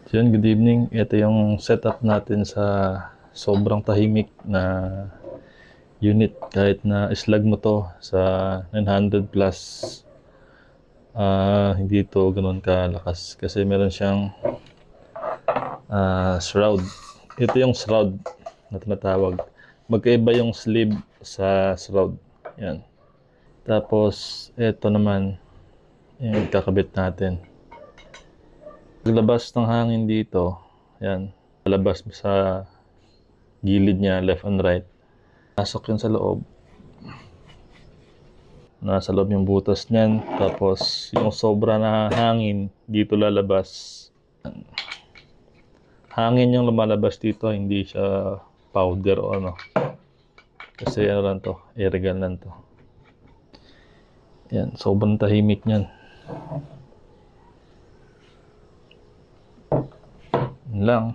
So yun, good evening. Ito yung setup natin sa sobrang tahimik na unit. Kahit na islag mo to sa 900 plus, hindi to ganun kalakas. Kasi meron siyang shroud. Ito yung shroud na tinatawag. Magkaiba yung sleeve sa shroud. Yan. Tapos, ito naman, yung kakabit natin. Paglabas ng hangin dito, yan, lalabas sa gilid niya, left and right. Pasok yun sa loob. Nasa loob yung butas niyan. Tapos, yung sobra na hangin, dito lalabas. Hangin yung lumalabas dito, hindi siya powder o ano. Kasi ano lang to, airgun lang to. Yan, sobrang tahimik niyan. Yun lang.